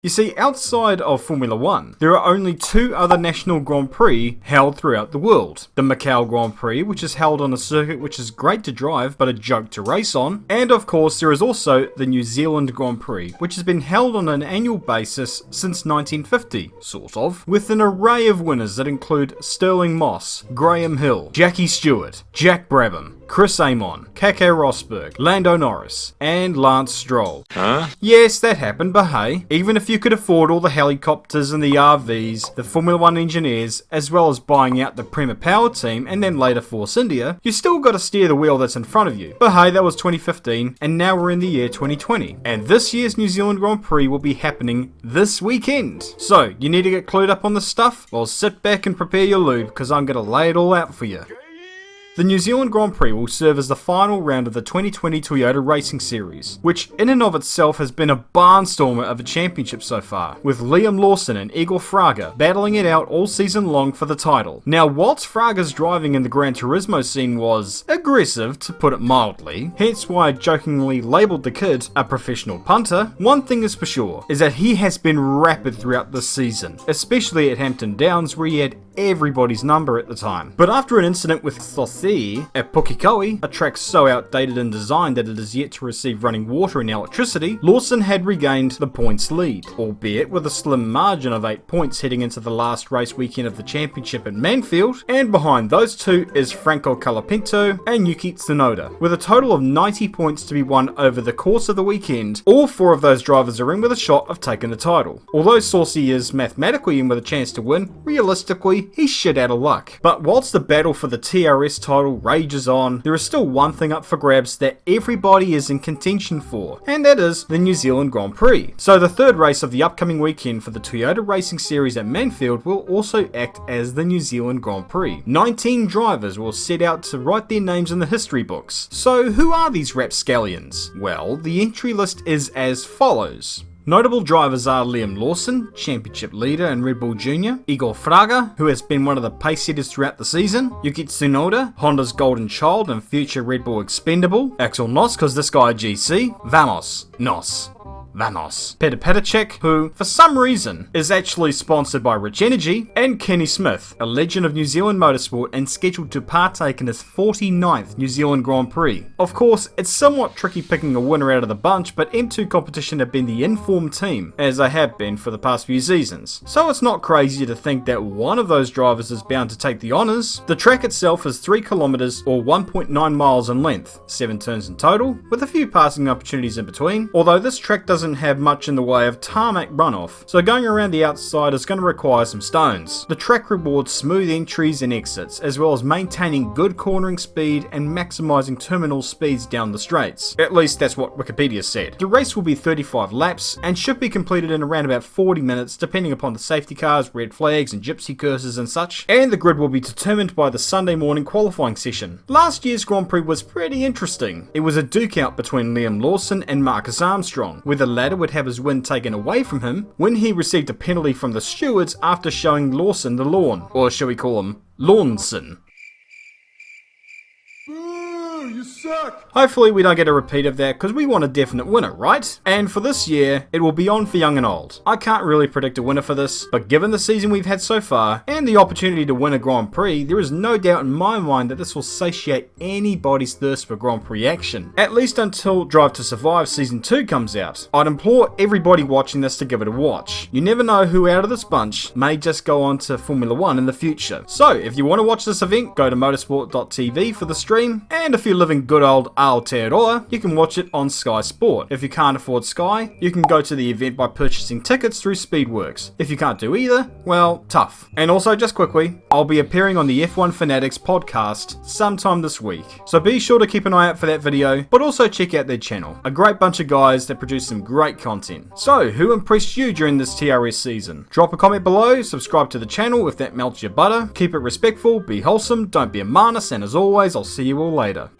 You see, outside of Formula 1, there are only two other national Grand Prix held throughout the world. The Macau Grand Prix, which is held on a circuit which is great to drive but a joke to race on, and of course there is also the New Zealand Grand Prix, which has been held on an annual basis since 1950, sort of, with an array of winners that include Sterling Moss, Graham Hill, Jackie Stewart, Jack Brabham, Chris Amon, Keke Rosberg, Lando Norris, and Lance Stroll. Huh? Yes, that happened, but hey, even if you could afford all the helicopters and the RVs, the Formula 1 engineers, as well as buying out the Prema Power team and then later Force India, you still got to steer the wheel that's in front of you. But hey, that was 2015, and now we're in the year 2020. And this year's New Zealand Grand Prix will be happening this weekend. So, you need to get clued up on this stuff? Well, sit back and prepare your lube, because I'm going to lay it all out for you. The New Zealand Grand Prix will serve as the final round of the 2020 Toyota Racing Series, which in and of itself has been a barnstormer of a championship so far, with Liam Lawson and Igor Fraga battling it out all season long for the title. Now, whilst Fraga's driving in the Gran Turismo scene was aggressive, to put it mildly, hence why I jokingly labelled the kid a professional punter, one thing is for sure, is that he has been rapid throughout this season, especially at Hampton Downs where he had everybody's number at the time. But after an incident with Thothi at Pukekohe, a track so outdated in design that it is yet to receive running water and electricity, Lawson had regained the points lead, albeit with a slim margin of 8 points heading into the last race weekend of the championship at Mansfield, and behind those two is Franco Colapinto and Yuki Tsunoda, with a total of 90 points to be won over the course of the weekend. All four of those drivers are in with a shot of taking the title. Although Saucy is mathematically in with a chance to win, realistically, he's shit out of luck. But whilst the battle for the TRS title rages on, there is still one thing up for grabs that everybody is in contention for, and that is the New Zealand Grand Prix. So the third race of the upcoming weekend for the Toyota Racing Series at Mansfield will also act as the New Zealand Grand Prix. 19 drivers will set out to write their names in the history books. So who are these rapscallions? Well, the entry list is as follows. Notable drivers are Liam Lawson, championship leader in Red Bull Junior, Igor Fraga, who has been one of the pace setters throughout the season, Yuki Tsunoda, Honda's golden child and future Red Bull expendable, Axel Noss, cause this guy GC, Vamos, Nos. Vamos. Peter Petacek, who, for some reason, is actually sponsored by Rich Energy, and Kenny Smith, a legend of New Zealand motorsport and scheduled to partake in his 49th New Zealand Grand Prix. Of course, it's somewhat tricky picking a winner out of the bunch, but M2 Competition have been the informed team, as they have been for the past few seasons. So it's not crazy to think that one of those drivers is bound to take the honours. The track itself is 3 kilometres or 1.9 miles in length, 7 turns in total, with a few passing opportunities in between, although this track doesn't have much in the way of tarmac runoff, so going around the outside is going to require some stones. The track rewards smooth entries and exits, as well as maintaining good cornering speed and maximising terminal speeds down the straights. At least that's what Wikipedia said. The race will be 35 laps and should be completed in around about 40 minutes depending upon the safety cars, red flags and gypsy curses and such, and the grid will be determined by the Sunday morning qualifying session. Last year's Grand Prix was pretty interesting. It was a duke out between Liam Lawson and Marcus Armstrong, with the latter would have his win taken away from him when he received a penalty from the stewards after showing Lawson the lawn, or shall we call him Lawnson. You suck! Hopefully we don't get a repeat of that because we want a definite winner, right? And for this year, it will be on for young and old. I can't really predict a winner for this, but given the season we've had so far, and the opportunity to win a Grand Prix, there is no doubt in my mind that this will satiate anybody's thirst for Grand Prix action. At least until Drive to Survive Season 2 comes out. I'd implore everybody watching this to give it a watch. You never know who out of this bunch may just go on to Formula 1 in the future. So, if you want to watch this event, go to motorsport.tv for the stream, and if you live in good old Aotearoa, you can watch it on Sky Sport. If you can't afford Sky, you can go to the event by purchasing tickets through Speedworks. If you can't do either, well, tough. And also, just quickly, I'll be appearing on the F1 Fanatics podcast sometime this week. So be sure to keep an eye out for that video, but also check out their channel. A great bunch of guys that produce some great content. So, who impressed you during this TRS season? Drop a comment below, subscribe to the channel if that melts your butter, keep it respectful, be wholesome, don't be a manus, and as always, I'll see you all later.